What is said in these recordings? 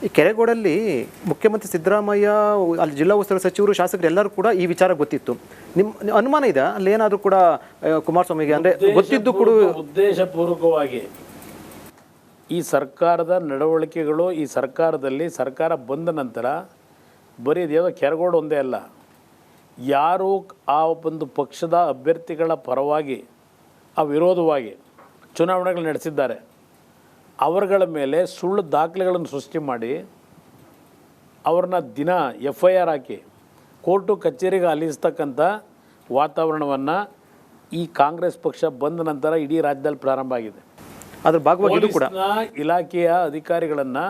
ಈ ಕೆರೆಗೋಡಲ್ಲಿ ಮುಖ್ಯಮಂತ್ರಿ ಸಿದ್ದರಾಮಯ್ಯ, ಅಲ್ಲಿ ಜಿಲ್ಲಾ ಉಸ್ತುವಾರಿ ಸಚಿವರು, ಶಾಸಕರು ಎಲ್ಲರೂ ಕೂಡ ಈ ವಿಚಾರ ಗೊತ್ತಿತ್ತು. ನಿಮ್ಮ ಅನುಮಾನ ಇದೆ ಅಲ್ಲಿ ಏನಾದರೂ ಕೂಡ ಕುಮಾರಸ್ವಾಮಿಗೆ ಅಂದರೆ ಗೊತ್ತಿದ್ದು ಕೂಡ ಉದ್ದೇಶಪೂರ್ವಕವಾಗಿ ಈ ಸರ್ಕಾರದ ನಡವಳಿಕೆಗಳು, ಈ ಸರ್ಕಾರದಲ್ಲಿ ಸರ್ಕಾರ ಬಂದ ನಂತರ ಬರೀ ಯಾವುದೋ ಕೆರಗೋಡು ಒಂದೇ ಅಲ್ಲ, ಯಾರು ಆ ಒಂದು ಪಕ್ಷದ ಅಭ್ಯರ್ಥಿಗಳ ಪರವಾಗಿ ಆ ವಿರೋಧವಾಗಿ ಚುನಾವಣೆಗಳು ನಡೆಸಿದ್ದಾರೆ ಅವರುಗಳ ಮೇಲೆ ಸುಳ್ಳು ದಾಖಲೆಗಳನ್ನು ಸೃಷ್ಟಿ ಮಾಡಿ ಅವ್ರನ್ನ ದಿನ FIR ಹಾಕಿ ಕೋರ್ಟು ಕಚೇರಿಗೆ ಅಲಿಸ್ತಕ್ಕಂಥ ವಾತಾವರಣವನ್ನು ಈ ಕಾಂಗ್ರೆಸ್ ಪಕ್ಷ ಬಂದ ನಂತರ ಇಡೀ ರಾಜ್ಯದಲ್ಲಿ ಪ್ರಾರಂಭ ಆಗಿದೆ. ಅದ್ರ ಭಾಗವಾಗಿ ಕೂಡ ಇಲಾಖೆಯ ಅಧಿಕಾರಿಗಳನ್ನು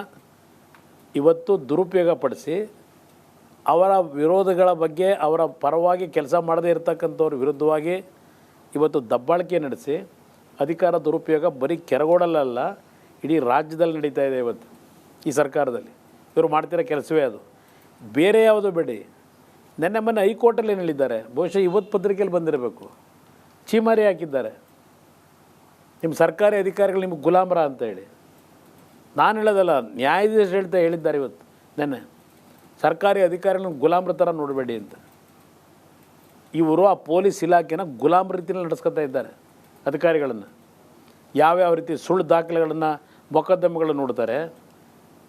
ಇವತ್ತು ದುರುಪಯೋಗಪಡಿಸಿ ಅವರ ವಿರೋಧಗಳ ಬಗ್ಗೆ, ಅವರ ಪರವಾಗಿ ಕೆಲಸ ಮಾಡದೇ ಇರತಕ್ಕಂಥವ್ರ ವಿರುದ್ಧವಾಗಿ ಇವತ್ತು ದಬ್ಬಾಳಿಕೆ ನಡೆಸಿ ಅಧಿಕಾರ ದುರುಪಯೋಗ ಬರೀ ಕೆರಗೋಡಲ್ಲ, ಇಡೀ ರಾಜ್ಯದಲ್ಲಿ ನಡೀತಾ ಇದೆ. ಇವತ್ತು ಈ ಸರ್ಕಾರದಲ್ಲಿ ಇವರು ಮಾಡ್ತಿರೋ ಕೆಲಸವೇ ಅದು, ಬೇರೆ ಯಾವುದೋ ಬೇಡಿ. ಮೊನ್ನೆ ಹೈಕೋರ್ಟಲ್ಲಿ ಏನು ಹೇಳಿದ್ದಾರೆ, ಬಹುಶಃ ಇವತ್ತು ಪತ್ರಿಕೆಯಲ್ಲಿ ಬಂದಿರಬೇಕು, ಚೀಮಾರಿ ಹಾಕಿದ್ದಾರೆ, ನಿಮ್ಮ ಸರ್ಕಾರಿ ಅಧಿಕಾರಿಗಳು ನಿಮಗೆ ಗುಲಾಮರ ಅಂತ ಹೇಳಿ. ನಾನು ಹೇಳೋದಲ್ಲ, ನ್ಯಾಯಾಧೀಶರು ಹೇಳಿದ್ದಾರೆ ಇವತ್ತು ನೆನ್ನೆ, ಸರ್ಕಾರಿ ಅಧಿಕಾರಿಗಳನ್ನ ಗುಲಾಮ್ರ ಥರ ನೋಡಬೇಡಿ ಅಂತ. ಇವರು ಆ ಪೊಲೀಸ್ ಇಲಾಖೆನ ಗುಲಾಮ್ ರೀತಿಯಲ್ಲಿ ನಡೆಸ್ಕೊತಾ ಇದ್ದಾರೆ ಅಧಿಕಾರಿಗಳನ್ನು. ಯಾವ್ಯಾವ ರೀತಿ ಸುಳ್ಳು ದಾಖಲೆಗಳನ್ನು, ಮೊಕದ್ದಮೆಗಳನ್ನು ನೋಡ್ತಾರೆ,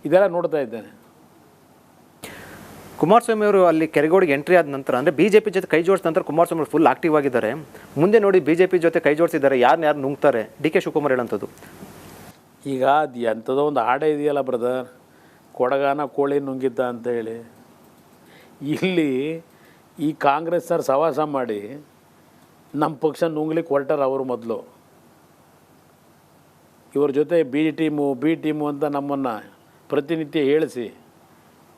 ಇದೆಲ್ಲ ನೋಡ್ತಾ ಇದ್ದೇನೆ. ಕುಮಾರಸ್ವಾಮಿ ಅವರು ಅಲ್ಲಿ ಕೆರೆಗೋಡಿಗೆ ಎಂಟ್ರಿ ಆದ ನಂತರ ಅಂದರೆ BJP ಜೊತೆ ಕೈ ಜೋಡಿಸಿದ ನಂತರ ಕುಮಾರಸ್ವಾಮಿ ಅವರು ಫುಲ್ ಆಕ್ಟಿವ್ ಆಗಿದ್ದಾರೆ. ಮುಂದೆ ನೋಡಿ BJP ಜೊತೆ ಕೈ ಜೋಡಿಸಿದ್ದಾರೆ, ಯಾರು ನುಂಗ್ತಾರೆ, DK ಶಿವಕುಮಾರ್ ಹೇಳೋಂಥದ್ದು. ಈಗ ಅದು ಎಂಥದೋ ಒಂದು ಹಾಡೇ ಇದೆಯಲ್ಲ ಬ್ರದರ್, ಕೊಡಗಾನ ಕೋಳಿ ನುಂಗಿದ್ದ ಅಂತ ಹೇಳಿ. ಇಲ್ಲಿ ಈ ಕಾಂಗ್ರೆಸ್ನವ್ರು ಸವಾಸ ಮಾಡಿ ನಮ್ಮ ಪಕ್ಷ ನುಂಗ್ಲಿಕ್ಕೆ ಹೊರಟಾರ. ಅವರು ಮೊದಲು ಇವ್ರ ಜೊತೆ ಬಿ ಟೀಮು ಅಂತ ನಮ್ಮನ್ನು ಪ್ರತಿನಿತ್ಯ ಹೇಳಿಸಿ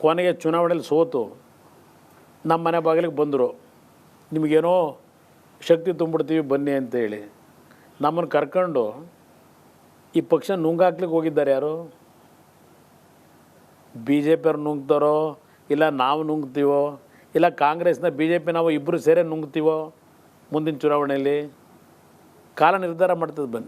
ಕೊನೆಗೆ ಚುನಾವಣೆಯಲ್ಲಿ ಸೋತು ನಮ್ಮ ಮನೆ ಬಾಗಿಲಿಗೆ ಬಂದರು. ನಿಮಗೇನೋ ಶಕ್ತಿ ತುಂಬಿಡ್ತೀವಿ ಬನ್ನಿ ಅಂತೇಳಿ ನಮ್ಮನ್ನು ಕರ್ಕೊಂಡು ಈ ಪಕ್ಷ ನುಂಗಾಕ್ಲಿಕ್ಕೆ ಹೋಗಿದ್ದಾರೆ. ಯಾರು BJP ಅವ್ರು ನುಂಗ್ತಾರೋ, ಇಲ್ಲ ನಾವು ನುಂಗ್ತೀವೋ, ಇಲ್ಲ ಕಾಂಗ್ರೆಸ್ನ BJP ನಾವು ಇಬ್ಬರು ಸೇರೇ ನುಂಗ್ತೀವೋ ಮುಂದಿನ ಚುನಾವಣೆಯಲ್ಲಿ ಕಾಲ ನಿರ್ಧಾರ ಮಾಡ್ತದೆ. ಬನ್ನಿ.